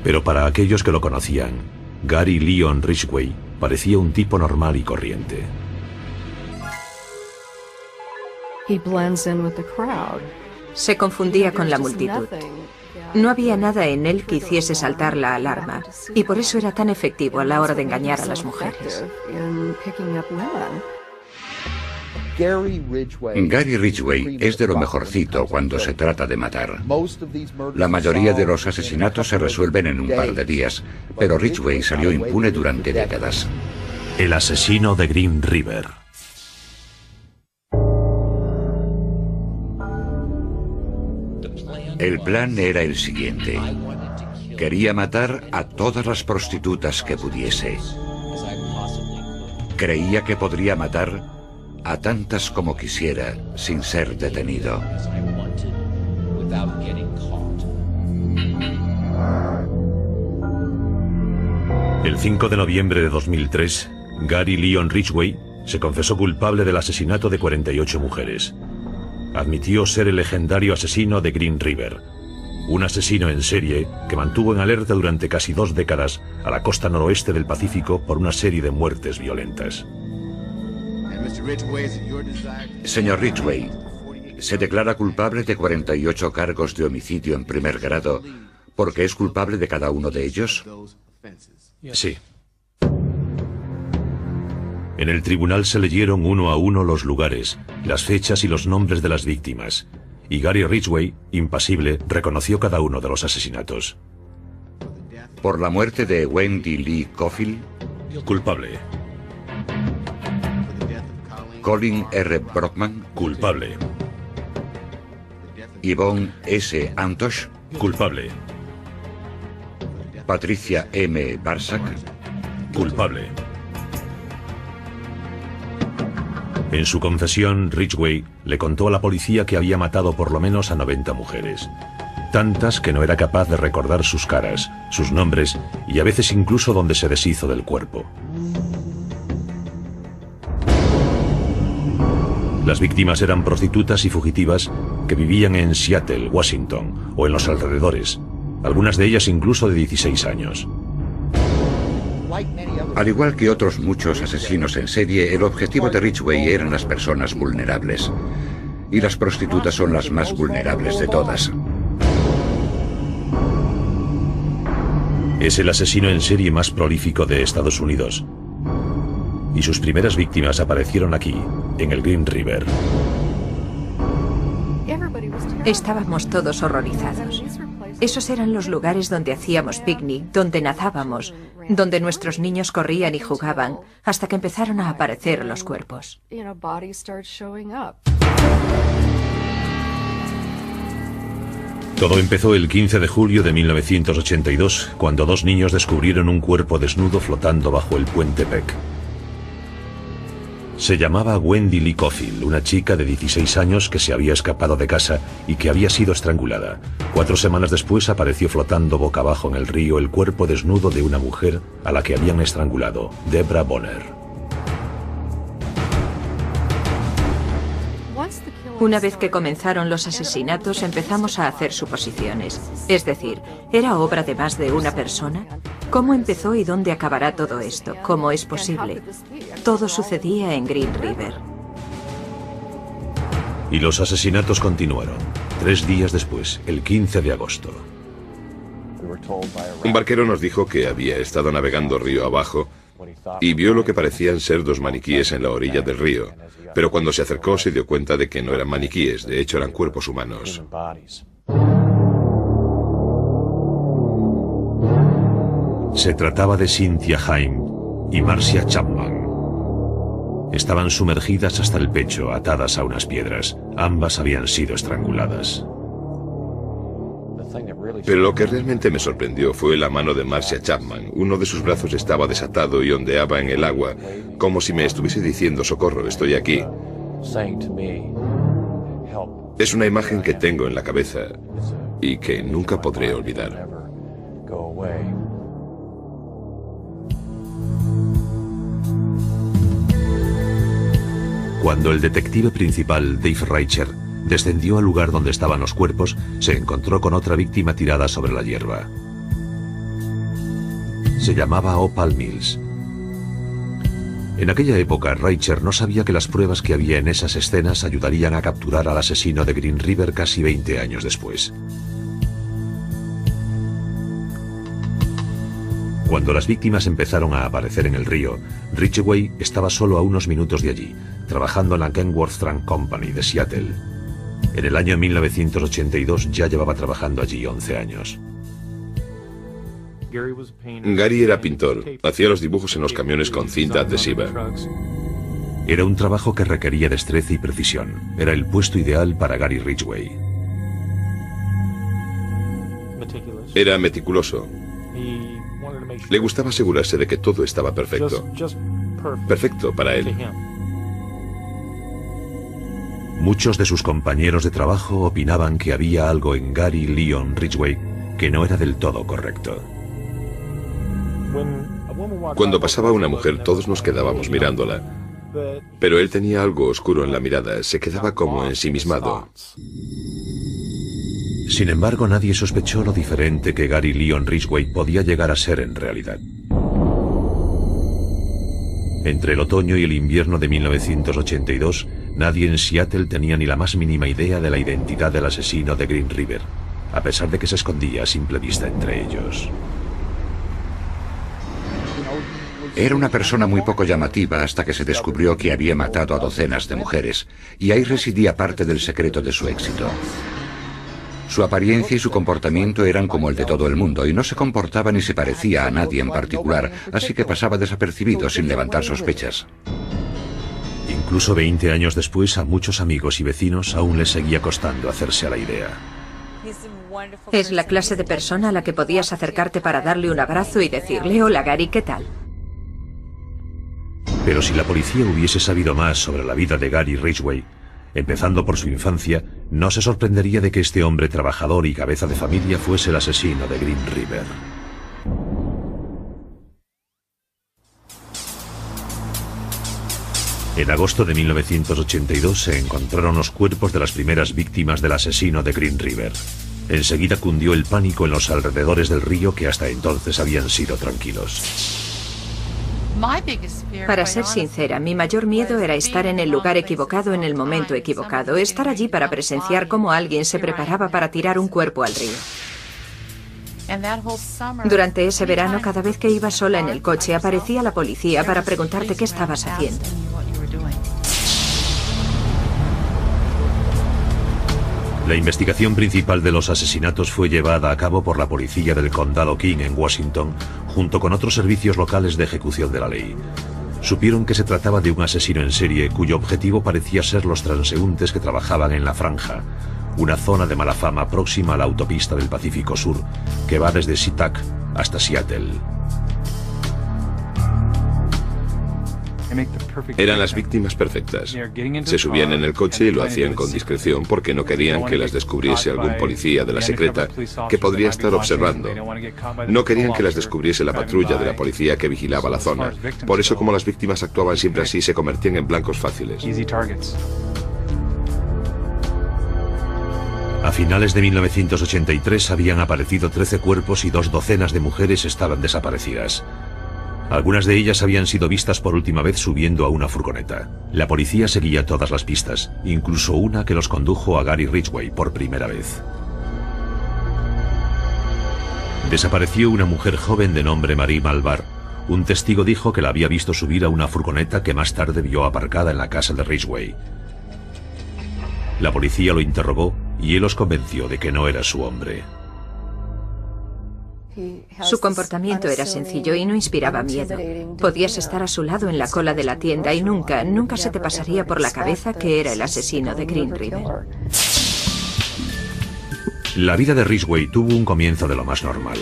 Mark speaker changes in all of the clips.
Speaker 1: Pero para aquellos que lo conocían, Gary Leon Ridgway parecía un tipo normal y corriente.
Speaker 2: Se confundía con la multitud. No había nada en él que hiciese saltar la alarma, y por eso era tan efectivo a la hora de engañar a las mujeres.
Speaker 3: Gary Ridgway es de lo mejorcito cuando se trata de matar. La mayoría de los asesinatos se resuelven en un par de días, pero Ridgway salió impune durante décadas.
Speaker 1: El asesino de Green River.
Speaker 3: El plan era el siguiente. Quería matar a todas las prostitutas que pudiese. Creía que podría matar a tantas como quisiera sin ser detenido.
Speaker 1: El 5 de noviembre de 2003, Gary Leon Ridgway se confesó culpable del asesinato de 48 mujeres. Admitió ser el legendario asesino de Green River, un asesino en serie que mantuvo en alerta durante casi 2 décadas a la costa noroeste del Pacífico por una serie de muertes violentas.
Speaker 3: Señor Ridgway, se declara culpable de 48 cargos de homicidio en primer grado, ¿porque es culpable de cada uno de ellos?
Speaker 1: Sí. En el tribunal se leyeron uno a uno los lugares, las fechas y los nombres de las víctimas, y Gary Ridgway, impasible, reconoció cada uno de los asesinatos.
Speaker 3: Por la muerte de Wendy Lee Cofield,
Speaker 1: culpable.
Speaker 3: Colin R. Brockman,
Speaker 1: culpable.
Speaker 3: Yvonne S. Antosh,
Speaker 1: culpable.
Speaker 3: Patricia M. Barsak,
Speaker 1: culpable. En su confesión, Ridgway le contó a la policía que había matado por lo menos a 90 mujeres. Tantas que no era capaz de recordar sus caras, sus nombres y a veces incluso dónde se deshizo del cuerpo. Las víctimas eran prostitutas y fugitivas que vivían en Seattle, Washington o en los alrededores, algunas de ellas incluso de 16 años.
Speaker 3: Al igual que otros muchos asesinos en serie, el objetivo de Ridgway eran las personas vulnerables. Y las prostitutas son las más vulnerables de todas.
Speaker 1: Es el asesino en serie más prolífico de Estados Unidos. Y sus primeras víctimas aparecieron aquí, en el Green River.
Speaker 2: Estábamos todos horrorizados. Esos eran los lugares donde hacíamos picnic, donde nadábamos, donde nuestros niños corrían y jugaban, hasta que empezaron a aparecer los cuerpos.
Speaker 1: Todo empezó el 15 de julio de 1982, cuando 2 niños descubrieron un cuerpo desnudo flotando bajo el puente Peck. Se llamaba Wendy Lee Cofield, una chica de 16 años que se había escapado de casa y que había sido estrangulada. 4 semanas después apareció flotando boca abajo en el río el cuerpo desnudo de una mujer a la que habían estrangulado, Deborah Bonner.
Speaker 2: Una vez que comenzaron los asesinatos, empezamos a hacer suposiciones. Es decir, ¿era obra de más de una persona? ¿Cómo empezó y dónde acabará todo esto? ¿Cómo es posible? Todo sucedía en Green River.
Speaker 1: Y los asesinatos continuaron. 3 días después, el 15 de agosto.
Speaker 4: Un barquero nos dijo que había estado navegando río abajo y vio lo que parecían ser 2 maniquíes en la orilla del río. Pero cuando se acercó se dio cuenta de que no eran maniquíes, de hecho eran cuerpos humanos.
Speaker 1: Se trataba de Cynthia Haim y Marcia Chapman. Estaban sumergidas hasta el pecho, atadas a unas piedras. Ambas habían sido estranguladas.
Speaker 4: Pero lo que realmente me sorprendió fue la mano de Marcia Chapman. Uno de sus brazos estaba desatado y ondeaba en el agua, como si me estuviese diciendo: socorro, estoy aquí. Es una imagen que tengo en la cabeza y que nunca podré olvidar.
Speaker 1: Cuando el detective principal, Dave Reicher, descendió al lugar donde estaban los cuerpos, se encontró con otra víctima tirada sobre la hierba. Se llamaba Opal Mills. En aquella época, Reicher no sabía que las pruebas que había en esas escenas ayudarían a capturar al asesino de Green River casi 20 años después. Cuando las víctimas empezaron a aparecer en el río, Ridgway estaba solo a unos minutos de allí, trabajando en la Kenworth Trunk Company de Seattle. En el año 1982 ya llevaba trabajando allí 11 años.
Speaker 4: Gary era pintor, hacía los dibujos en los camiones con cinta adhesiva.
Speaker 1: Era un trabajo que requería destreza y precisión. Era el puesto ideal para Gary Ridgway.
Speaker 4: Era meticuloso. Le gustaba asegurarse de que todo estaba perfecto. Perfecto para él.
Speaker 1: Muchos de sus compañeros de trabajo opinaban que había algo en Gary Leon Ridgway que no era del todo correcto.
Speaker 4: Cuando pasaba una mujer, todos nos quedábamos mirándola. Pero él tenía algo oscuro en la mirada, se quedaba como ensimismado.
Speaker 1: Sin embargo, nadie sospechó lo diferente que Gary Leon Ridgway podía llegar a ser en realidad. Entre el otoño y el invierno de 1982, nadie en Seattle tenía ni la más mínima idea de la identidad del asesino de Green River, a pesar de que se escondía a simple vista entre ellos.
Speaker 3: Era una persona muy poco llamativa hasta que se descubrió que había matado a docenas de mujeres, y ahí residía parte del secreto de su éxito. Su apariencia y su comportamiento eran como el de todo el mundo, y no se comportaba ni se parecía a nadie en particular, así que pasaba desapercibido sin levantar sospechas.
Speaker 1: Incluso 20 años después, a muchos amigos y vecinos aún les seguía costando hacerse a la idea.
Speaker 2: Es la clase de persona a la que podías acercarte para darle un abrazo y decirle: hola Gary, ¿qué tal?
Speaker 1: Pero si la policía hubiese sabido más sobre la vida de Gary Ridgway, empezando por su infancia, no se sorprendería de que este hombre trabajador y cabeza de familia fuese el asesino de Green River. En agosto de 1982 se encontraron los cuerpos de las primeras víctimas del asesino de Green River. Enseguida cundió el pánico en los alrededores del río, que hasta entonces habían sido tranquilos.
Speaker 2: Para ser sincera, mi mayor miedo era estar en el lugar equivocado en el momento equivocado, estar allí para presenciar cómo alguien se preparaba para tirar un cuerpo al río. Durante ese verano, cada vez que iba sola en el coche, aparecía la policía para preguntarte qué estabas haciendo.
Speaker 1: La investigación principal de los asesinatos fue llevada a cabo por la policía del condado King en Washington, junto con otros servicios locales de ejecución de la ley. Supieron que se trataba de un asesino en serie cuyo objetivo parecía ser los transeúntes que trabajaban en La Franja, una zona de mala fama próxima a la autopista del Pacífico Sur, que va desde SeaTac hasta Seattle.
Speaker 4: Eran las víctimas perfectas. Se subían en el coche y lo hacían con discreción porque no querían que las descubriese algún policía de la secreta que podría estar observando. No querían que las descubriese la patrulla de la policía que vigilaba la zona. Por eso, como las víctimas actuaban siempre así, se convertían en blancos fáciles.
Speaker 1: A finales de 1983 habían aparecido 13 cuerpos y 2 docenas de mujeres estaban desaparecidas. Algunas de ellas habían sido vistas por última vez subiendo a una furgoneta. La policía seguía todas las pistas, incluso una que los condujo a Gary Ridgway por primera vez. Desapareció una mujer joven de nombre Marie Malvar. Un testigo dijo que la había visto subir a una furgoneta que más tarde vio aparcada en la casa de Ridgway. La policía lo interrogó y él los convenció de que no era su hombre.
Speaker 2: Su comportamiento era sencillo y no inspiraba miedo. Podías estar a su lado en la cola de la tienda y nunca se te pasaría por la cabeza que era el asesino de Green River.
Speaker 1: La vida de Ridgway tuvo un comienzo de lo más normal.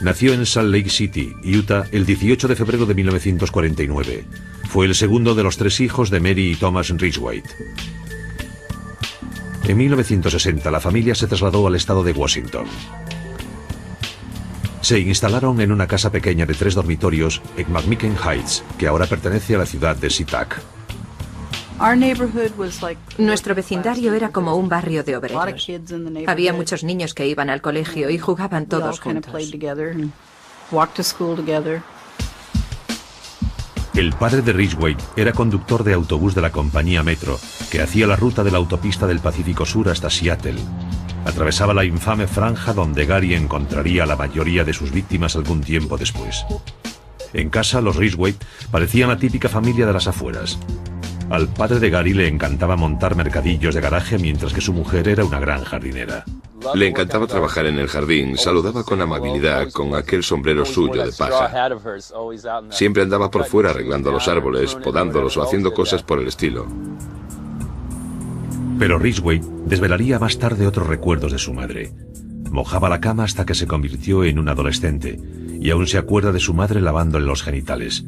Speaker 1: Nació en Salt Lake City, Utah, el 18 de febrero de 1949. Fue el segundo de los 3 hijos de Mary y Thomas Ridgway. En 1960 la familia se trasladó al estado de Washington. Se instalaron en una casa pequeña de 3 dormitorios en McMicken Heights, que ahora pertenece a la ciudad de SeaTac.
Speaker 2: Nuestro vecindario era como un barrio de obreros. Había muchos niños que iban al colegio y jugaban todos juntos.
Speaker 1: El padre de Ridgway era conductor de autobús de la compañía Metro, que hacía la ruta de la autopista del Pacífico Sur hasta Seattle. Atravesaba la infame franja donde Gary encontraría a la mayoría de sus víctimas algún tiempo después. En casa, los Ridgway parecían la típica familia de las afueras. Al padre de Gary le encantaba montar mercadillos de garaje, mientras que su mujer era una gran jardinera.
Speaker 4: Le encantaba trabajar en el jardín, saludaba con amabilidad con aquel sombrero suyo de paja. Siempre andaba por fuera arreglando los árboles, podándolos o haciendo cosas por el estilo.
Speaker 1: Pero Ridgway desvelaría más tarde otros recuerdos de su madre. Mojaba la cama hasta que se convirtió en un adolescente, y aún se acuerda de su madre lavándole los genitales.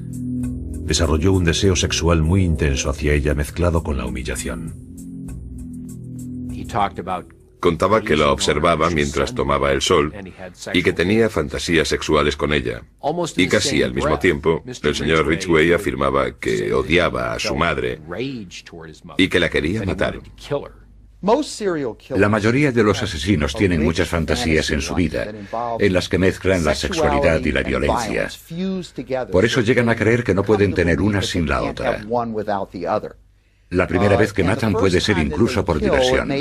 Speaker 1: Desarrolló un deseo sexual muy intenso hacia ella, mezclado con la humillación.
Speaker 4: Contaba que la observaba mientras tomaba el sol y que tenía fantasías sexuales con ella. Y casi al mismo tiempo, el señor Ridgway afirmaba que odiaba a su madre y que la quería matar.
Speaker 3: La mayoría de los asesinos tienen muchas fantasías en su vida, en las que mezclan la sexualidad y la violencia. Por eso llegan a creer que no pueden tener una sin la otra. La primera vez que matan puede ser incluso por diversión.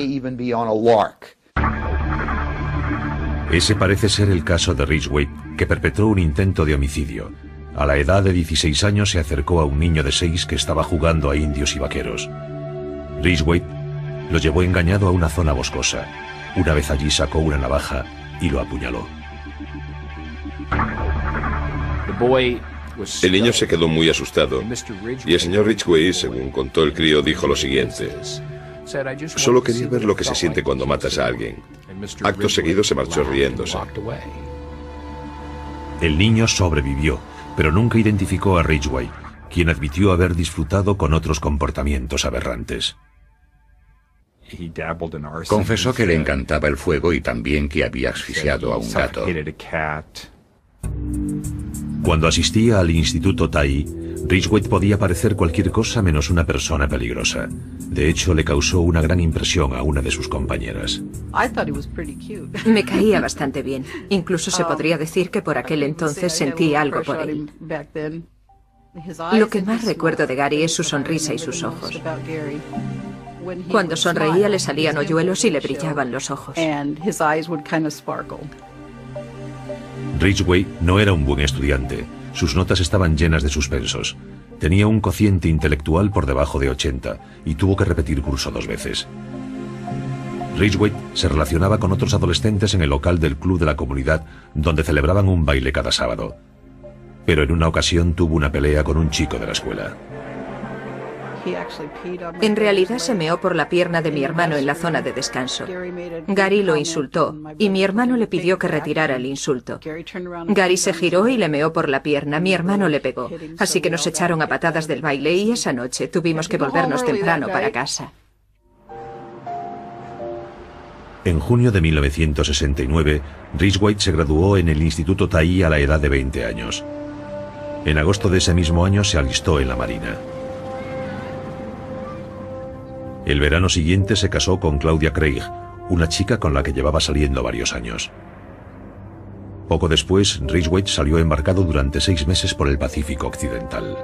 Speaker 1: Ese parece ser el caso de Ridgway, que perpetró un intento de homicidio. A la edad de 16 años se acercó a un niño de 6 que estaba jugando a indios y vaqueros. Ridgway lo llevó engañado a una zona boscosa. Una vez allí sacó una navaja y lo apuñaló.
Speaker 4: El niño se quedó muy asustado y el señor Ridgway, según contó el crío, dijo lo siguiente: solo quería ver lo que se siente cuando matas a alguien. Acto seguido se marchó riéndose.
Speaker 1: El niño sobrevivió, pero nunca identificó a Ridgway, quien admitió haber disfrutado con otros comportamientos aberrantes.
Speaker 3: Confesó que le encantaba el fuego y también que había asfixiado a un gato.
Speaker 1: Cuando asistía al Instituto Tai, Ridgway podía parecer cualquier cosa menos una persona peligrosa. De hecho, le causó una gran impresión a una de sus compañeras.
Speaker 2: Me caía bastante bien. Incluso se podría decir que por aquel entonces sentí algo por él. Lo que más recuerdo de Gary es su sonrisa y sus ojos. Cuando sonreía le salían hoyuelos y le brillaban los ojos.
Speaker 1: Ridgway no era un buen estudiante. Sus notas estaban llenas de suspensos. Tenía un cociente intelectual por debajo de 80 y tuvo que repetir curso 2 veces. Ridgway se relacionaba con otros adolescentes en el local del club de la comunidad, donde celebraban un baile cada sábado. Pero en una ocasión tuvo una pelea con un chico de la escuela.
Speaker 2: En realidad se meó por la pierna de mi hermano en la zona de descanso. Gary lo insultó y mi hermano le pidió que retirara el insulto. Gary se giró y le meó por la pierna. Mi hermano le pegó, así que nos echaron a patadas del baile y esa noche tuvimos que volvernos temprano para casa.
Speaker 1: En junio de 1969, Ridgway se graduó en el Instituto Tai a la edad de 20 años. En agosto de ese mismo año se alistó en la Marina. El verano siguiente se casó con Claudia Craig, una chica con la que llevaba saliendo varios años. Poco después, Ridgway salió embarcado durante 6 meses por el Pacífico Occidental.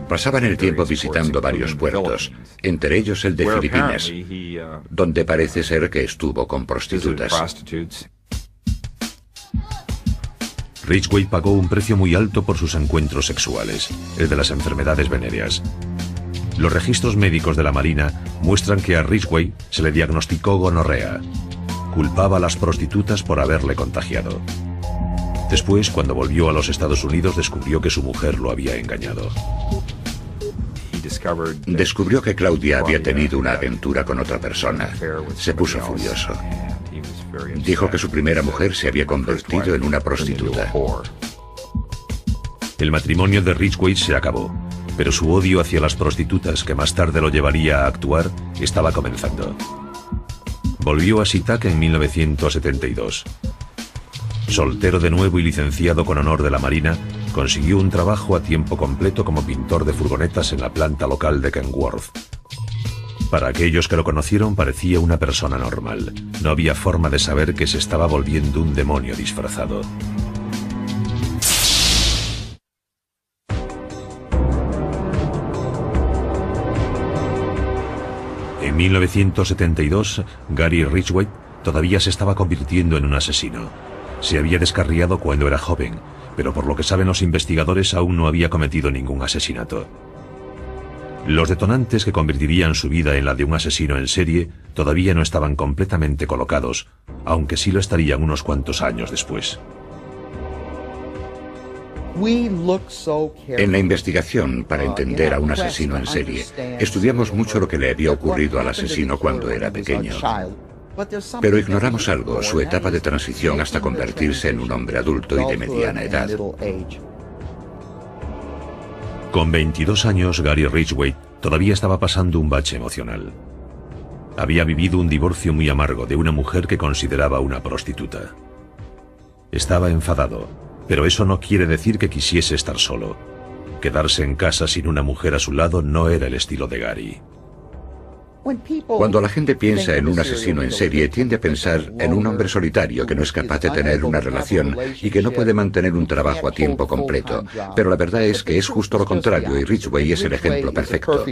Speaker 3: Pasaban el tiempo visitando varios puertos, entre ellos el de Filipinas, donde parece ser que estuvo con prostitutas.
Speaker 1: Ridgway pagó un precio muy alto por sus encuentros sexuales, el de las enfermedades venéreas. Los registros médicos de la Marina muestran que a Ridgway se le diagnosticó gonorrea. Culpaba a las prostitutas por haberle contagiado. Después, cuando volvió a los Estados Unidos, descubrió que su mujer lo había engañado.
Speaker 3: Descubrió que Claudia había tenido una aventura con otra persona. Se puso furioso. Dijo que su primera mujer se había convertido en una prostituta.
Speaker 1: El matrimonio de Ridgway se acabó, pero su odio hacia las prostitutas, que más tarde lo llevaría a actuar, estaba comenzando. Volvió a SeaTac en 1972. Soltero de nuevo y licenciado con honor de la Marina, consiguió un trabajo a tiempo completo como pintor de furgonetas en la planta local de Kenworth. Para aquellos que lo conocieron parecía una persona normal. No había forma de saber que se estaba volviendo un demonio disfrazado. En 1972, Gary Ridgway todavía se estaba convirtiendo en un asesino. Se había descarriado cuando era joven, pero por lo que saben los investigadores aún no había cometido ningún asesinato. Los detonantes que convertirían su vida en la de un asesino en serie todavía no estaban completamente colocados, aunque sí lo estarían unos cuantos años después.
Speaker 3: En la investigación para entender a un asesino en serie, estudiamos mucho lo que le había ocurrido al asesino cuando era pequeño. Pero ignoramos algo, su etapa de transición hasta convertirse en un hombre adulto y de mediana edad.
Speaker 1: Con 22 años, Gary Ridgway todavía estaba pasando un bache emocional. Había vivido un divorcio muy amargo de una mujer que consideraba una prostituta. Estaba enfadado, pero eso no quiere decir que quisiese estar solo. Quedarse en casa sin una mujer a su lado no era el estilo de Gary.
Speaker 3: Cuando la gente piensa en un asesino en serie, tiende a pensar en un hombre solitario que no es capaz de tener una relación y que no puede mantener un trabajo a tiempo completo. Pero la verdad es que es justo lo contrario y Ridgway es el ejemplo perfecto.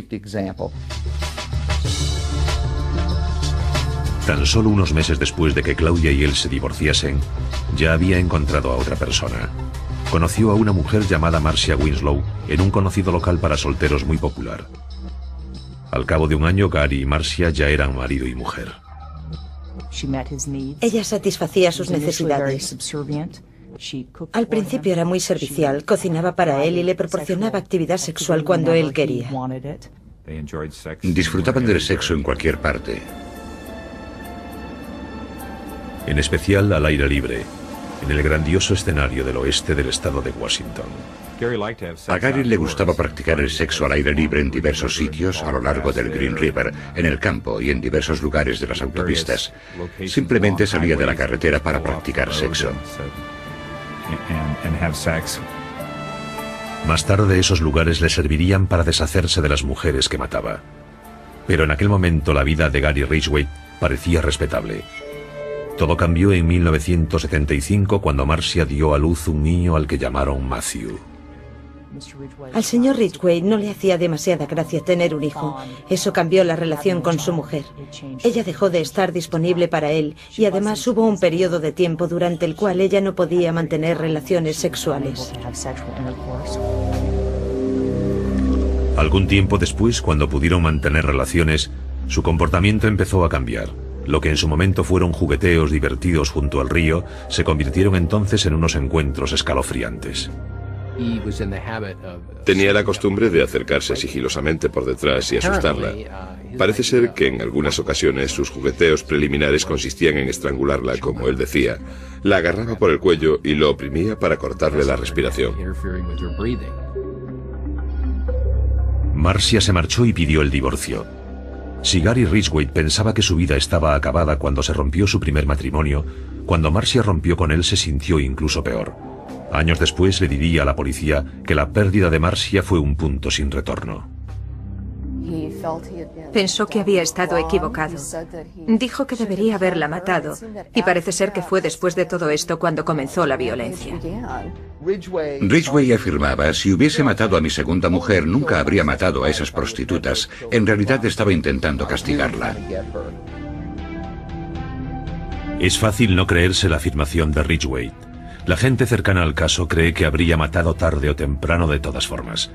Speaker 1: Tan solo unos meses después de que Claudia y él se divorciasen, ya había encontrado a otra persona. Conoció a una mujer llamada Marcia Winslow en un conocido local para solteros muy popular. Al cabo de un año, Gary y Marcia ya eran marido y mujer.
Speaker 5: Ella satisfacía sus necesidades. Al principio era muy servicial, cocinaba para él y le proporcionaba actividad sexual cuando él quería.
Speaker 3: Disfrutaban del sexo en cualquier parte.
Speaker 1: En especial al aire libre, en el grandioso escenario del oeste del estado de Washington.
Speaker 3: A Gary le gustaba practicar el sexo al aire libre en diversos sitios a lo largo del Green River, en el campo y en diversos lugares de las autopistas. Simplemente salía de la carretera para practicar sexo.
Speaker 1: Más tarde esos lugares le servirían para deshacerse de las mujeres que mataba. Pero en aquel momento la vida de Gary Ridgway parecía respetable. Todo cambió en 1975 cuando Marcia dio a luz un niño al que llamaron Matthew.
Speaker 5: Al señor Ridgway no le hacía demasiada gracia tener un hijo. Eso cambió la relación con su mujer. Ella dejó de estar disponible para él y además hubo un periodo de tiempo durante el cual ella no podía mantener relaciones sexuales.
Speaker 1: Algún tiempo después, cuando pudieron mantener relaciones, su comportamiento empezó a cambiar. Lo que en su momento fueron jugueteos divertidos junto al río, se convirtieron entonces en unos encuentros escalofriantes.
Speaker 4: Tenía la costumbre de acercarse sigilosamente por detrás y asustarla. Parece ser que en algunas ocasiones sus jugueteos preliminares consistían en estrangularla, como él decía. La agarraba por el cuello y lo oprimía para cortarle la respiración.
Speaker 1: Marcia se marchó y pidió el divorcio. Si Gary Ridgway pensaba que su vida estaba acabada cuando se rompió su primer matrimonio, cuando Marcia rompió con él se sintió incluso peor. Años después le diría a la policía que la pérdida de Marcia fue un punto sin retorno.
Speaker 2: Pensó que había estado equivocado. Dijo que debería haberla matado, y parece ser que fue después de todo esto cuando comenzó la violencia.
Speaker 3: Ridgway afirmaba, si hubiese matado a mi segunda mujer, nunca habría matado a esas prostitutas. En realidad estaba intentando castigarla.
Speaker 1: Es fácil no creerse la afirmación de Ridgway. La gente cercana al caso cree que habría matado tarde o temprano de todas formas.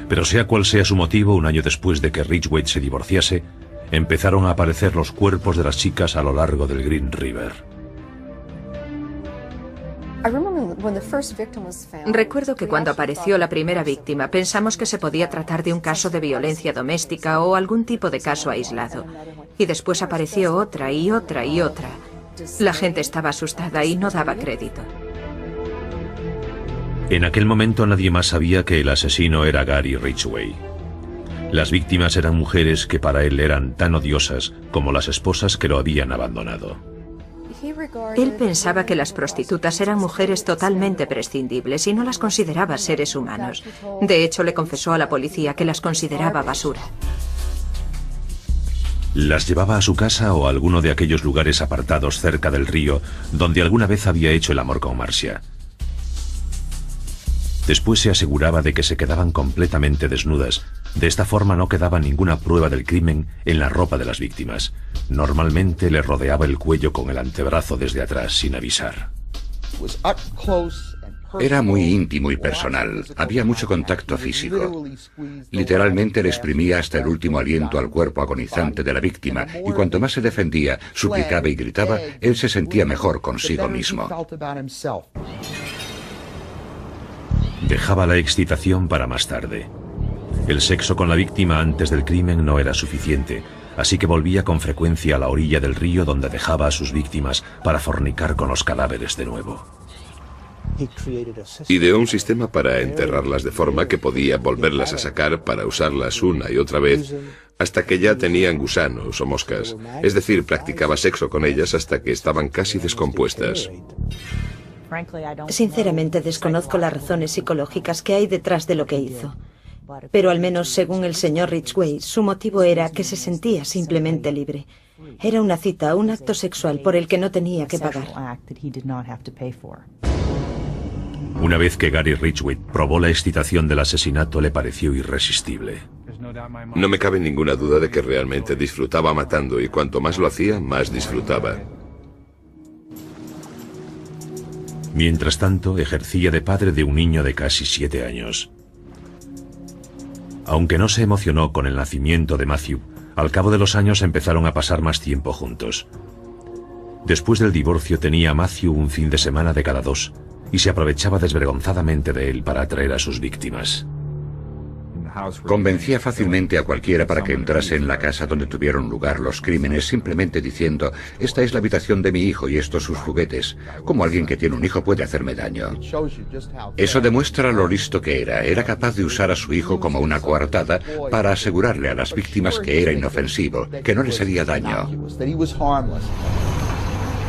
Speaker 1: Pero sea cual sea su motivo, un año después de que Ridgway se divorciase, empezaron a aparecer los cuerpos de las chicas a lo largo del Green River.
Speaker 2: Recuerdo que cuando apareció la primera víctima pensamos que se podía tratar de un caso de violencia doméstica o algún tipo de caso aislado. Y después apareció otra y otra y otra. La gente estaba asustada y no daba crédito.
Speaker 1: En aquel momento nadie más sabía que el asesino era Gary Ridgway. Las víctimas eran mujeres que para él eran tan odiosas como las esposas que lo habían abandonado.
Speaker 2: Él pensaba que las prostitutas eran mujeres totalmente prescindibles y no las consideraba seres humanos. De hecho, le confesó a la policía que las consideraba basura.
Speaker 1: Las llevaba a su casa o a alguno de aquellos lugares apartados cerca del río donde alguna vez había hecho el amor con Marcia. Después se aseguraba de que se quedaban completamente desnudas. De esta forma no quedaba ninguna prueba del crimen en la ropa de las víctimas. Normalmente le rodeaba el cuello con el antebrazo desde atrás sin avisar.
Speaker 3: Era muy íntimo y personal. Había mucho contacto físico. Literalmente le exprimía hasta el último aliento al cuerpo agonizante de la víctima, y cuanto más se defendía, suplicaba y gritaba, él se sentía mejor consigo mismo.
Speaker 1: Dejaba la excitación para más tarde. El sexo con la víctima antes del crimen no era suficiente, así que volvía con frecuencia a la orilla del río donde dejaba a sus víctimas para fornicar con los cadáveres de nuevo.
Speaker 4: Ideó un sistema para enterrarlas de forma que podía volverlas a sacar para usarlas una y otra vez hasta que ya tenían gusanos o moscas. Es decir, practicaba sexo con ellas hasta que estaban casi descompuestas.
Speaker 5: Sinceramente desconozco las razones psicológicas que hay detrás de lo que hizo. Pero al menos según el señor Ridgway, su motivo era que se sentía simplemente libre. Era una cita, un acto sexual por el que no tenía que pagar.
Speaker 1: Una vez que Gary Ridgway probó la excitación del asesinato, le pareció irresistible.
Speaker 4: No me cabe ninguna duda de que realmente disfrutaba matando, y cuanto más lo hacía, más disfrutaba.
Speaker 1: Mientras tanto, ejercía de padre de un niño de casi 7 años. Aunque no se emocionó con el nacimiento de Matthew, al cabo de los años empezaron a pasar más tiempo juntos. Después del divorcio tenía a Matthew un fin de semana de cada 2 y se aprovechaba desvergonzadamente de él para atraer a sus víctimas.
Speaker 3: Convencía fácilmente a cualquiera para que entrase en la casa donde tuvieron lugar los crímenes, simplemente diciendo, esta es la habitación de mi hijo y estos sus juguetes. ¿Cómo alguien que tiene un hijo puede hacerme daño? Eso demuestra lo listo que era. Era capaz de usar a su hijo como una coartada para asegurarle a las víctimas que era inofensivo, que no les haría daño.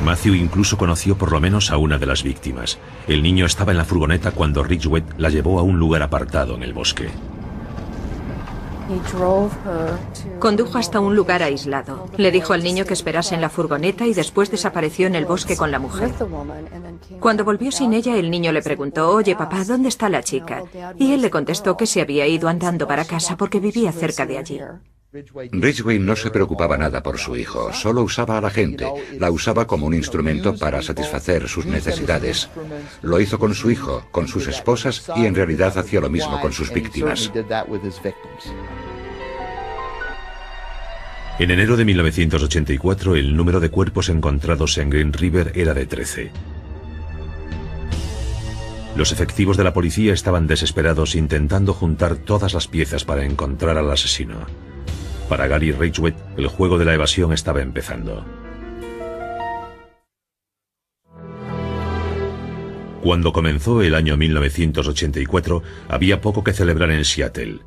Speaker 1: Matthew incluso conoció por lo menos a una de las víctimas. El niño estaba en la furgoneta cuando Ridgway la llevó a un lugar apartado en el bosque.
Speaker 2: Condujo hasta un lugar aislado. Le dijo al niño que esperase en la furgoneta y después desapareció en el bosque con la mujer. Cuando volvió sin ella, el niño le preguntó, oye papá, ¿dónde está la chica? Y él le contestó que se había ido andando para casa porque vivía cerca de allí.
Speaker 3: Ridgway no se preocupaba nada por su hijo, solo usaba a la gente, la usaba como un instrumento para satisfacer sus necesidades. Lo hizo con su hijo, con sus esposas y en realidad hacía lo mismo con sus víctimas.
Speaker 1: En enero de 1984, el número de cuerpos encontrados en Green River era de 13. Los efectivos de la policía estaban desesperados intentando juntar todas las piezas para encontrar al asesino. Para Gary Ridgway, el juego de la evasión estaba empezando. Cuando comenzó el año 1984, había poco que celebrar en Seattle.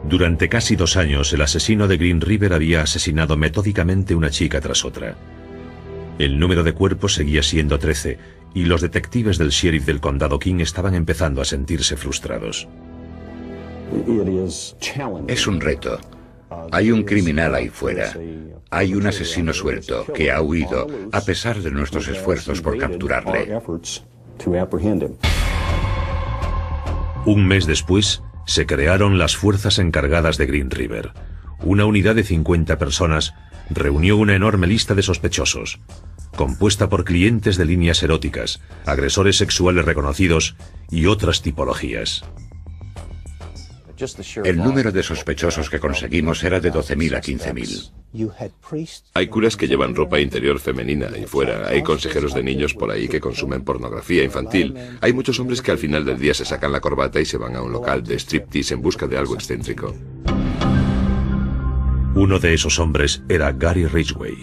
Speaker 1: Durante casi 2 años, el asesino de Green River había asesinado metódicamente una chica tras otra. El número de cuerpos seguía siendo 13, y los detectives del sheriff del condado King estaban empezando a sentirse frustrados.
Speaker 3: Es un reto. Hay un criminal ahí fuera. Hay un asesino suelto que ha huido a pesar de nuestros esfuerzos por capturarle.
Speaker 1: Un mes después, se crearon las fuerzas encargadas de Green River. Una unidad de 50 personas reunió una enorme lista de sospechosos, compuesta por clientes de líneas eróticas, agresores sexuales reconocidos y otras tipologías.
Speaker 3: El número de sospechosos que conseguimos era de 12.000 a 15.000.
Speaker 4: Hay curas que llevan ropa interior femenina ahí fuera. Hay consejeros de niños por ahí que consumen pornografía infantil. Hay muchos hombres que al final del día se sacan la corbata y se van a un local de striptease en busca de algo excéntrico.
Speaker 1: Uno de esos hombres era Gary Ridgway.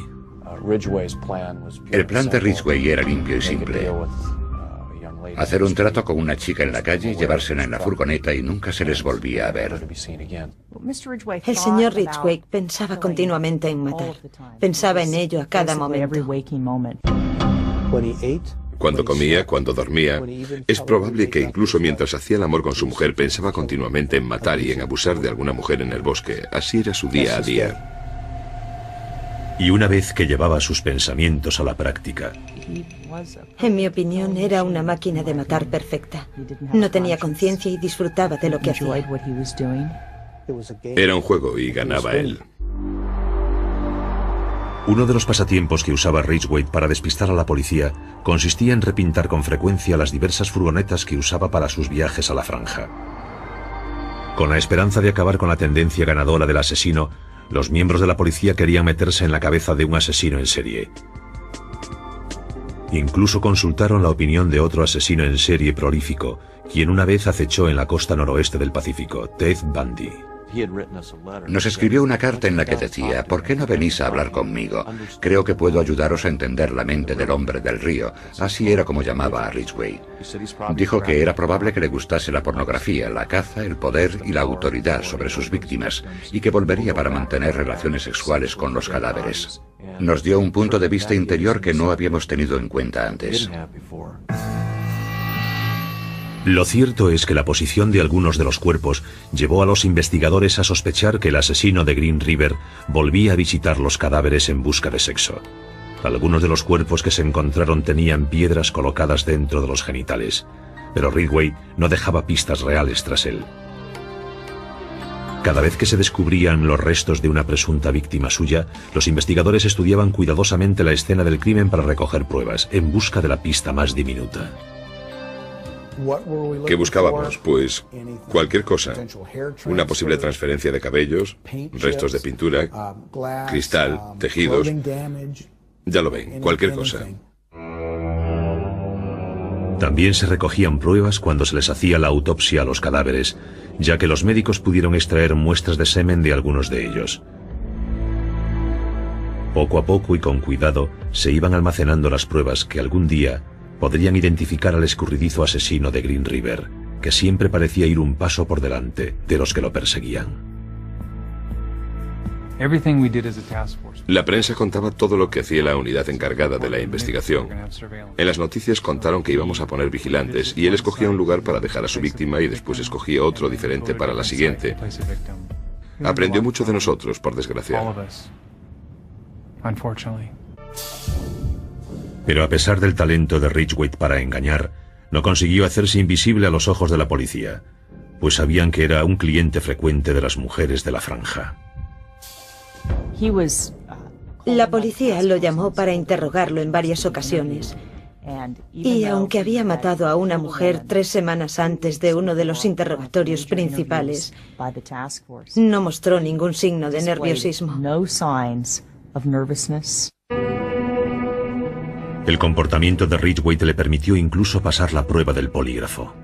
Speaker 3: El plan de Ridgway era limpio y simple. hacer un trato con una chica en la calle, llevársela en la furgoneta y nunca se les volvía a ver.
Speaker 5: El señor Ridgway pensaba continuamente en matar. Pensaba en ello a cada momento.
Speaker 4: Cuando comía, cuando dormía, es probable que incluso mientras hacía el amor con su mujer pensaba continuamente en matar y en abusar de alguna mujer en el bosque. Así era su día a día.
Speaker 1: Y una vez que llevaba sus pensamientos a la práctica,
Speaker 5: En mi opinión, era una máquina de matar perfecta. No tenía conciencia y disfrutaba de lo que hacía.
Speaker 4: Era un juego y ganaba él.
Speaker 1: uno de los pasatiempos que usaba Ridgway para despistar a la policía consistía en repintar con frecuencia las diversas furgonetas que usaba para sus viajes a la franja. Con la esperanza de acabar con la tendencia ganadora del asesino, los miembros de la policía querían meterse en la cabeza de un asesino en serie. Incluso consultaron la opinión de otro asesino en serie prolífico, quien una vez acechó en la costa noroeste del Pacífico, Ted Bundy.
Speaker 3: Nos escribió una carta en la que decía: ¿por qué no venís a hablar conmigo? Creo que puedo ayudaros a entender la mente del hombre del río. Así era como llamaba a Ridgway. Dijo que era probable que le gustase la pornografía, la caza, el poder y la autoridad sobre sus víctimas, y que volvería para mantener relaciones sexuales con los cadáveres. Nos dio un punto de vista interior que no habíamos tenido en cuenta antes.
Speaker 1: Lo cierto es que la posición de algunos de los cuerpos llevó a los investigadores a sospechar que el asesino de Green River volvía a visitar los cadáveres en busca de sexo. Algunos de los cuerpos que se encontraron tenían piedras colocadas dentro de los genitales, pero Ridgway no dejaba pistas reales tras él. Cada vez que se descubrían los restos de una presunta víctima suya, los investigadores estudiaban cuidadosamente la escena del crimen para recoger pruebas, en busca de la pista más diminuta.
Speaker 4: ¿Qué buscábamos? Pues cualquier cosa. Una posible transferencia de cabellos, restos de pintura, cristal, tejidos. Ya lo ven, cualquier cosa.
Speaker 1: También se recogían pruebas cuando se les hacía la autopsia a los cadáveres, ya que los médicos pudieron extraer muestras de semen de algunos de ellos. Poco a poco y con cuidado se iban almacenando las pruebas que algún día podrían identificar al escurridizo asesino de Green River, que siempre parecía ir un paso por delante de los que lo perseguían.
Speaker 4: La prensa contaba todo lo que hacía la unidad encargada de la investigación. En las noticias contaron que íbamos a poner vigilantes y él escogía un lugar para dejar a su víctima y después escogía otro diferente para la siguiente. Aprendió mucho de nosotros, por desgracia.
Speaker 1: Pero a pesar del talento de Ridgway para engañar, no consiguió hacerse invisible a los ojos de la policía, pues sabían que era un cliente frecuente de las mujeres de la franja.
Speaker 5: La policía lo llamó para interrogarlo en varias ocasiones. Y aunque había matado a una mujer 3 semanas antes de uno de los interrogatorios principales, no mostró ningún signo de nerviosismo.
Speaker 1: El comportamiento de Ridgway le permitió incluso pasar la prueba del polígrafo.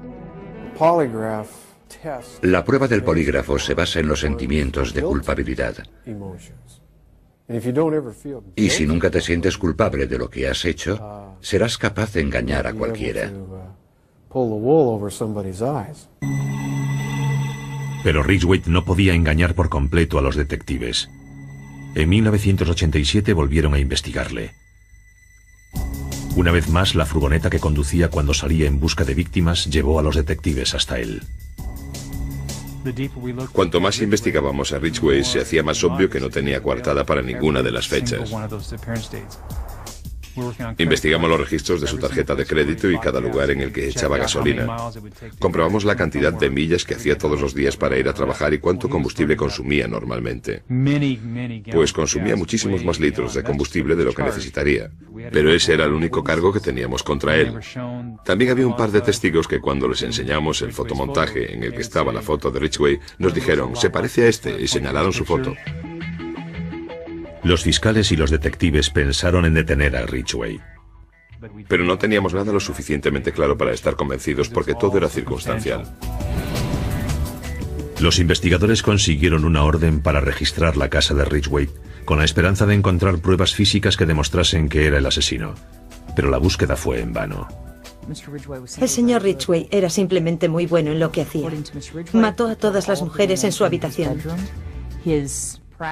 Speaker 3: La prueba del polígrafo se basa en los sentimientos de culpabilidad. Y si nunca te sientes culpable de lo que has hecho, serás capaz de engañar a cualquiera.
Speaker 1: Pero Ridgway no podía engañar por completo a los detectives. En 1987 volvieron a investigarle. Una vez más, la furgoneta que conducía cuando salía en busca de víctimas llevó a los detectives hasta él.
Speaker 4: Cuanto más investigábamos a Ridgway, se hacía más obvio que no tenía coartada para ninguna de las fechas. Investigamos los registros de su tarjeta de crédito y cada lugar en el que echaba gasolina. Comprobamos la cantidad de millas que hacía todos los días para ir a trabajar y cuánto combustible consumía normalmente. Pues consumía muchísimos más litros de combustible de lo que necesitaría. Pero ese era el único cargo que teníamos contra él. También había un par de testigos que cuando les enseñamos el fotomontaje en el que estaba la foto de Ridgway, nos dijeron: se parece a este, y señalaron su foto.
Speaker 1: Los fiscales y los detectives pensaron en detener a Ridgway.
Speaker 4: Pero no teníamos nada lo suficientemente claro para estar convencidos porque todo era circunstancial.
Speaker 1: Los investigadores consiguieron una orden para registrar la casa de Ridgway con la esperanza de encontrar pruebas físicas que demostrasen que era el asesino. Pero la búsqueda fue en vano.
Speaker 5: El señor Ridgway era simplemente muy bueno en lo que hacía. Mató a todas las mujeres en su habitación.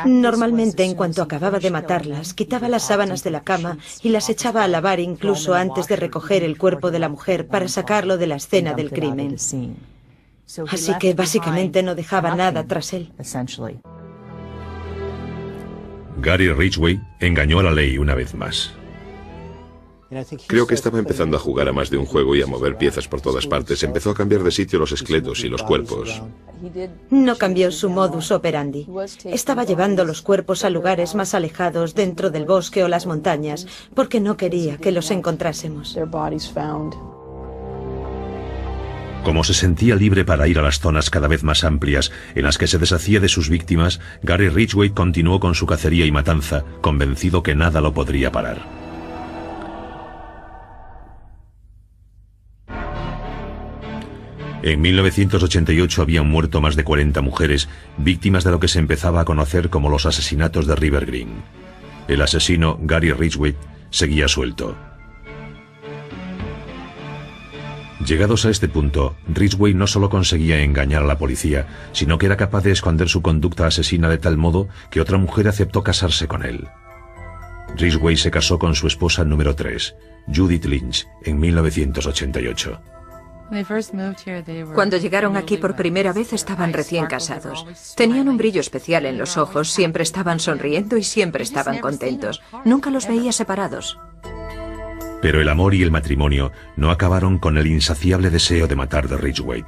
Speaker 5: Normalmente, en cuanto acababa de matarlas, quitaba las sábanas de la cama y las echaba a lavar incluso antes de recoger el cuerpo de la mujer para sacarlo de la escena del crimen. Así que básicamente no dejaba nada tras él.
Speaker 1: Gary Ridgway engañó a la ley una vez más.
Speaker 4: Creo que estaba empezando a jugar a más de un juego y a mover piezas por todas partes. Empezó a cambiar de sitio los esqueletos y los cuerpos.
Speaker 5: No cambió su modus operandi. Estaba llevando los cuerpos a lugares más alejados dentro del bosque o las montañas, porque no quería que los encontrásemos.
Speaker 1: Como se sentía libre para ir a las zonas cada vez más amplias en las que se deshacía de sus víctimas, Gary Ridgway continuó con su cacería y matanza, convencido que nada lo podría parar. En 1988 habían muerto más de 40 mujeres, víctimas de lo que se empezaba a conocer como los asesinatos de River Green. El asesino, Gary Ridgway, seguía suelto. Llegados a este punto, Ridgway no solo conseguía engañar a la policía, sino que era capaz de esconder su conducta asesina de tal modo que otra mujer aceptó casarse con él. Ridgway se casó con su esposa número 3, Judith Lynch, en 1988.
Speaker 2: Cuando llegaron aquí por primera vez estaban recién casados. Tenían un brillo especial en los ojos, siempre estaban sonriendo y siempre estaban contentos. Nunca los veía separados.
Speaker 1: Pero el amor y el matrimonio no acabaron con el insaciable deseo de matar de Ridgway.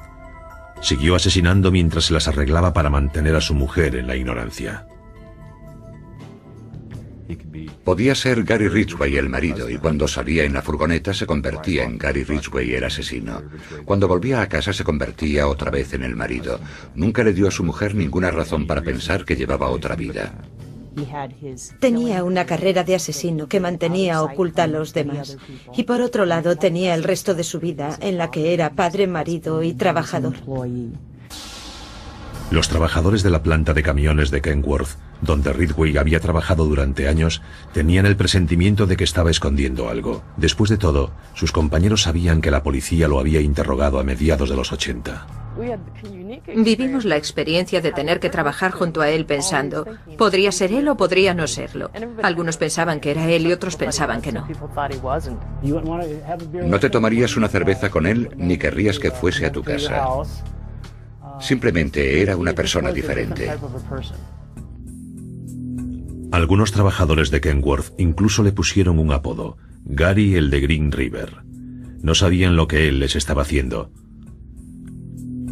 Speaker 1: Siguió asesinando mientras se las arreglaba para mantener a su mujer en la ignorancia.
Speaker 3: Podía ser Gary Ridgway el marido, y cuando salía en la furgoneta se convertía en Gary Ridgway el asesino. Cuando volvía a casa se convertía otra vez en el marido. Nunca le dio a su mujer ninguna razón para pensar que llevaba otra vida.
Speaker 5: Tenía una carrera de asesino que mantenía oculta a los demás. Y por otro lado tenía el resto de su vida en la que era padre, marido y trabajador.
Speaker 1: Los trabajadores de la planta de camiones de Kenworth, donde Ridgway había trabajado durante años, tenían el presentimiento de que estaba escondiendo algo. Después de todo, sus compañeros sabían que la policía lo había interrogado a mediados de los 80.
Speaker 2: Vivimos la experiencia de tener que trabajar junto a él pensando, podría ser él o podría no serlo. Algunos pensaban que era él y otros pensaban que no.
Speaker 3: No te tomarías una cerveza con él ni querrías que fuese a tu casa. Simplemente era una persona diferente.
Speaker 1: Algunos trabajadores de Kenworth incluso le pusieron un apodo, Gary el de Green River. No sabían lo que él les estaba haciendo.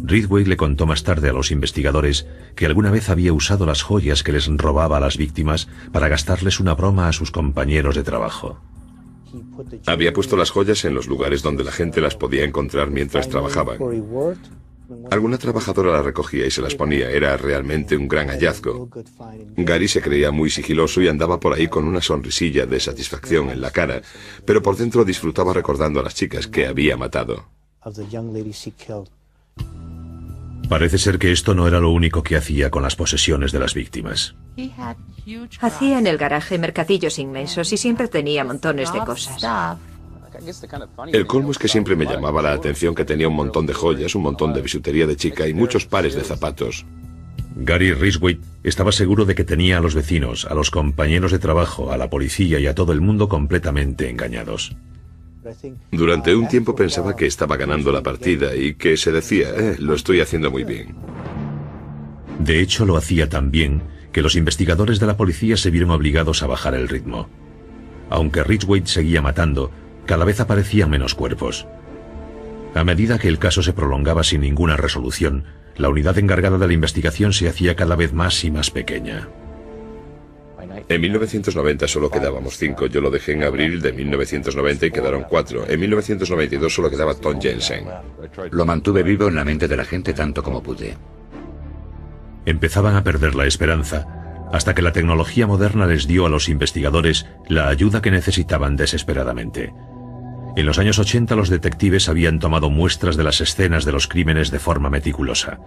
Speaker 1: Ridgway le contó más tarde a los investigadores que alguna vez había usado las joyas que les robaba a las víctimas para gastarles una broma a sus compañeros de trabajo.
Speaker 4: Había puesto las joyas en los lugares donde la gente las podía encontrar mientras trabajaban. Alguna trabajadora las recogía y se las ponía. Era realmente un gran hallazgo. Gary se creía muy sigiloso y andaba por ahí con una sonrisilla de satisfacción en la cara, pero por dentro disfrutaba recordando a las chicas que había matado.
Speaker 1: Parece ser que esto no era lo único que hacía con las posesiones de las víctimas.
Speaker 2: Hacía en el garaje mercadillos inmensos y siempre tenía montones de cosas.
Speaker 4: El colmo es que siempre me llamaba la atención que tenía un montón de joyas, un montón de bisutería de chica y muchos pares de zapatos.
Speaker 1: Gary Ridgway estaba seguro de que tenía a los vecinos, a los compañeros de trabajo, a la policía y a todo el mundo completamente engañados.
Speaker 4: Durante un tiempo pensaba que estaba ganando la partida y que se decía, lo estoy haciendo muy bien.
Speaker 1: De hecho, lo hacía tan bien que los investigadores de la policía se vieron obligados a bajar el ritmo. Aunque Ridgway seguía matando, cada vez aparecían menos cuerpos. A medida que el caso se prolongaba sin ninguna resolución, la unidad encargada de la investigación se hacía cada vez más y más pequeña.
Speaker 4: En 1990 solo quedábamos 5. Yo lo dejé en abril de 1990 y quedaron 4. En 1992 solo quedaba Tom Jensen.
Speaker 3: Lo mantuve vivo en la mente de la gente tanto como pude.
Speaker 1: Empezaban a perder la esperanza, hasta que la tecnología moderna les dio a los investigadores la ayuda que necesitaban desesperadamente. En los años 80 los detectives habían tomado muestras de las escenas de los crímenes de forma meticulosa.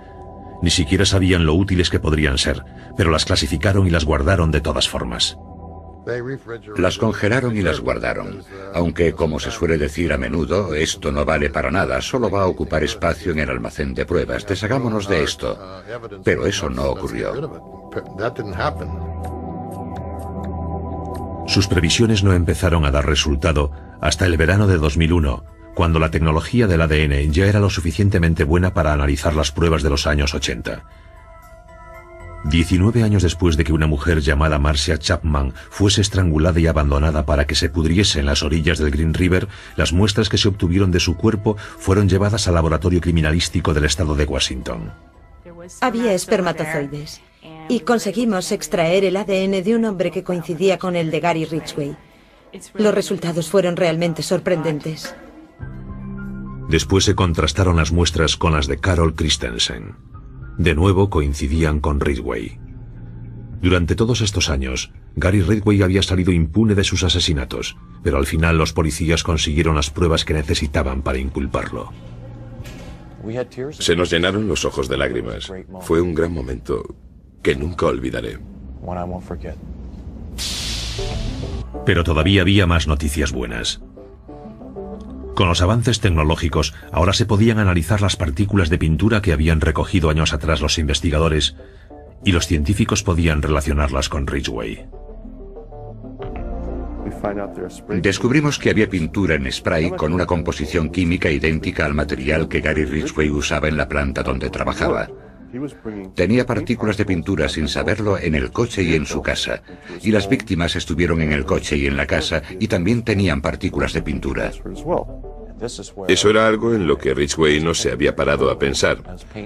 Speaker 1: Ni siquiera sabían lo útiles que podrían ser, pero las clasificaron y las guardaron de todas formas.
Speaker 3: Las congelaron y las guardaron, aunque, como se suele decir a menudo, esto no vale para nada, solo va a ocupar espacio en el almacén de pruebas, deshagámonos de esto. Pero eso no ocurrió.
Speaker 1: Sus previsiones no empezaron a dar resultado hasta el verano de 2001, cuando la tecnología del ADN ya era lo suficientemente buena para analizar las pruebas de los años 80. 19 años después de que una mujer llamada Marcia Chapman fuese estrangulada y abandonada para que se pudriese en las orillas del Green River, las muestras que se obtuvieron de su cuerpo fueron llevadas al laboratorio criminalístico del estado de Washington.
Speaker 5: Había espermatozoides y conseguimos extraer el ADN de un hombre que coincidía con el de Gary Ridgway. Los resultados fueron realmente sorprendentes.
Speaker 1: Después se contrastaron las muestras con las de Carol Christensen. De nuevo coincidían con Ridgway. Durante todos estos años, Gary Ridgway había salido impune de sus asesinatos, pero al final los policías consiguieron las pruebas que necesitaban para inculparlo.
Speaker 4: Se nos llenaron los ojos de lágrimas. Fue un gran momento que nunca olvidaré.
Speaker 1: Pero todavía había más noticias buenas. Con los avances tecnológicos, ahora se podían analizar las partículas de pintura que habían recogido años atrás los investigadores, y los científicos podían relacionarlas con Ridgway.
Speaker 3: Descubrimos que había pintura en spray con una composición química idéntica al material que Gary Ridgway usaba en la planta donde trabajaba. Tenía partículas de pintura sin saberlo en el coche y en su casa, y las víctimas estuvieron en el coche y en la casa y también tenían partículas de pintura.
Speaker 4: Eso era algo en lo que Ridgway no se había parado a pensar.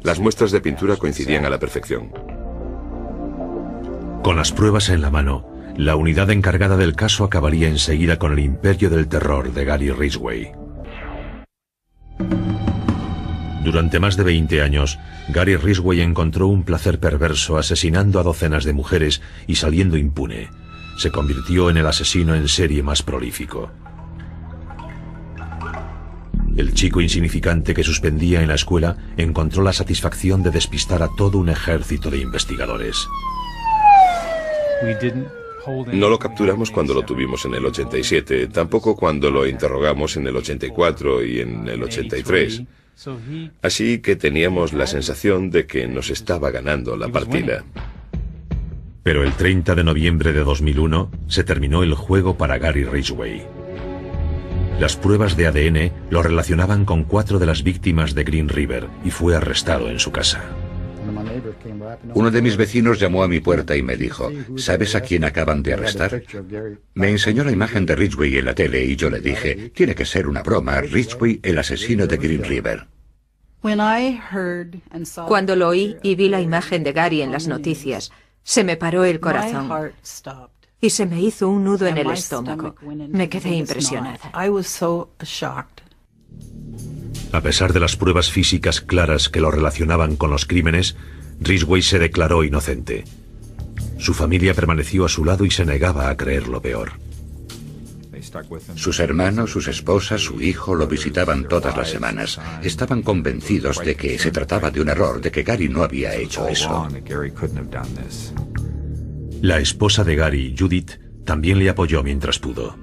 Speaker 4: Las muestras de pintura coincidían a la perfección.
Speaker 1: Con las pruebas en la mano, la unidad encargada del caso acabaría enseguida con el imperio del terror de Gary Ridgway. Durante más de 20 años, Gary Ridgway encontró un placer perverso asesinando a docenas de mujeres y saliendo impune. Se convirtió en el asesino en serie más prolífico. El chico insignificante que suspendía en la escuela encontró la satisfacción de despistar a todo un ejército de investigadores.
Speaker 4: No lo capturamos cuando lo tuvimos en el 87, tampoco cuando lo interrogamos en el 84 y en el 83. Así que teníamos la sensación de que nos estaba ganando la partida.
Speaker 1: Pero el 30 de noviembre de 2001 se terminó el juego para Gary Ridgway. Las pruebas de ADN lo relacionaban con 4 de las víctimas de Green River y fue arrestado en su casa.
Speaker 3: Uno de mis vecinos llamó a mi puerta y me dijo, ¿sabes a quién acaban de arrestar? Me enseñó la imagen de Ridgway en la tele y yo le dije, tiene que ser una broma, Ridgway, el asesino de Green River.
Speaker 2: Cuando lo oí y vi la imagen de Gary en las noticias, se me paró el corazón y se me hizo un nudo en el estómago. Me quedé impresionada.
Speaker 1: A pesar de las pruebas físicas claras que lo relacionaban con los crímenes, Ridgway se declaró inocente. Su familia permaneció a su lado y se negaba a creer lo peor.
Speaker 3: Sus hermanos, sus esposas, su hijo lo visitaban todas las semanas. Estaban convencidos de que se trataba de un error, de que Gary no había hecho eso.
Speaker 1: La esposa de Gary, Judith, también le apoyó mientras pudo.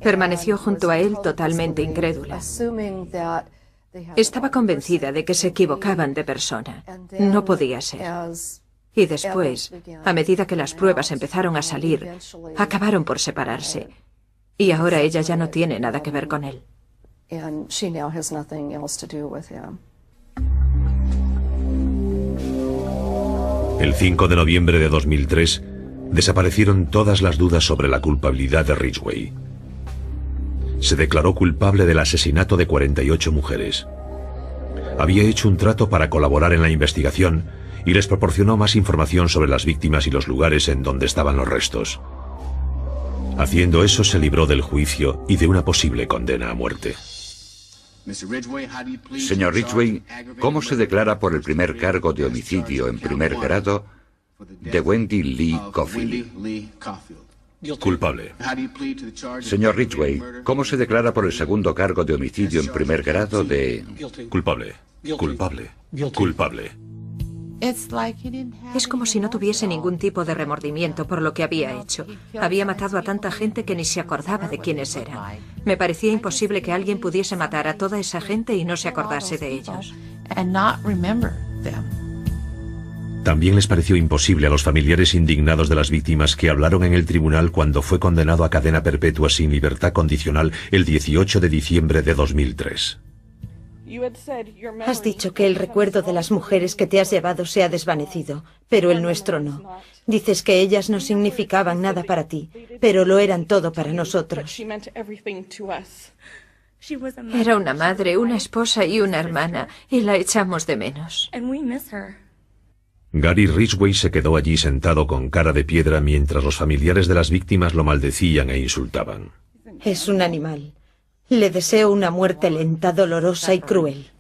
Speaker 2: Permaneció junto a él totalmente incrédula. Estaba convencida de que se equivocaban de persona. No podía ser. Y después, a medida que las pruebas empezaron a salir, acabaron por separarse. Y ahora ella ya no tiene nada que ver con él.
Speaker 1: El 5 de noviembre de 2003, desaparecieron todas las dudas sobre la culpabilidad de Ridgway. Se declaró culpable del asesinato de 48 mujeres. Había hecho un trato para colaborar en la investigación y les proporcionó más información sobre las víctimas y los lugares en donde estaban los restos. Haciendo eso se libró del juicio y de una posible condena a muerte.
Speaker 3: Señor Ridgway, ¿cómo se declara por el primer cargo de homicidio en primer grado de Wendy Lee Caulfield?
Speaker 1: Culpable.
Speaker 3: Señor Ridgway, ¿cómo se declara por el segundo cargo de homicidio en primer grado de...
Speaker 1: Culpable. Culpable. Culpable.
Speaker 2: Es como si no tuviese ningún tipo de remordimiento por lo que había hecho. Había matado a tanta gente que ni se acordaba de quiénes eran. Me parecía imposible que alguien pudiese matar a toda esa gente y no se acordase de ellos.
Speaker 1: También les pareció imposible a los familiares indignados de las víctimas que hablaron en el tribunal cuando fue condenado a cadena perpetua sin libertad condicional el 18 de diciembre de 2003.
Speaker 5: Has dicho que el recuerdo de las mujeres que te has llevado se ha desvanecido, pero el nuestro no. Dices que ellas no significaban nada para ti, pero lo eran todo para nosotros.
Speaker 2: Era una madre, una esposa y una hermana, y la echamos de menos.
Speaker 1: Gary Ridgway se quedó allí sentado con cara de piedra mientras los familiares de las víctimas lo maldecían e insultaban.
Speaker 5: Es un animal. Le deseo una muerte lenta, dolorosa y cruel.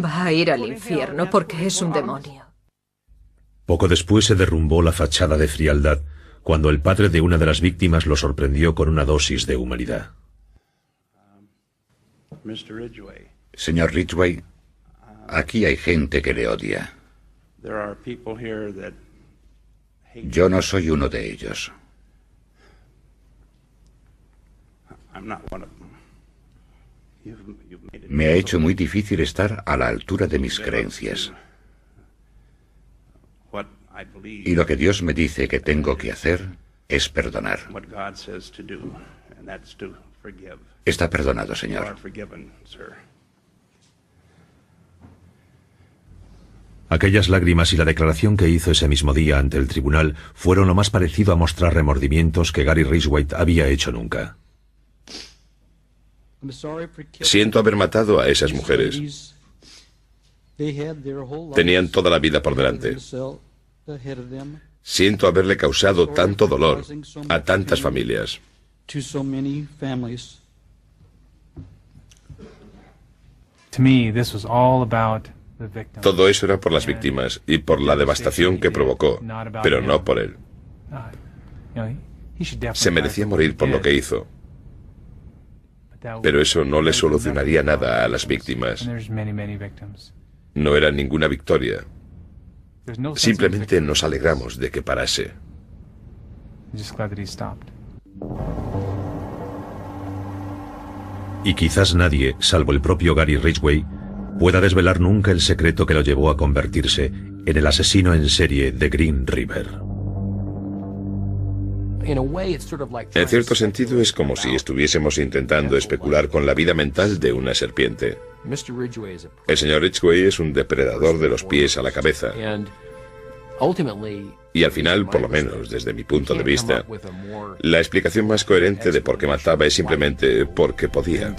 Speaker 2: Va a ir al infierno porque es un demonio.
Speaker 1: Poco después se derrumbó la fachada de frialdad cuando el padre de una de las víctimas lo sorprendió con una dosis de humanidad.
Speaker 3: Señor Ridgway, aquí hay gente que le odia. Yo no soy uno de ellos. Me ha hecho muy difícil estar a la altura de mis creencias. Y lo que Dios me dice que tengo que hacer es perdonar. Está perdonado, señor.
Speaker 1: Aquellas lágrimas y la declaración que hizo ese mismo día ante el tribunal fueron lo más parecido a mostrar remordimientos que Gary Ridgway había hecho nunca.
Speaker 4: Siento haber matado a esas mujeres. Tenían toda la vida por delante. Siento haberle causado tanto dolor a tantas familias. Todo eso era por las víctimas y por la devastación que provocó, pero no por él. Se merecía morir por lo que hizo. Pero eso no le solucionaría nada a las víctimas. No era ninguna victoria. Simplemente nos alegramos de que parase.
Speaker 1: Y quizás nadie, salvo el propio Gary Ridgway, pueda desvelar nunca el secreto que lo llevó a convertirse en el asesino en serie de Green River.
Speaker 4: En cierto sentido es como si estuviésemos intentando especular con la vida mental de una serpiente. El señor Ridgway es un depredador de los pies a la cabeza. Y al final, por lo menos desde mi punto de vista, la explicación más coherente de por qué mataba es simplemente porque podía.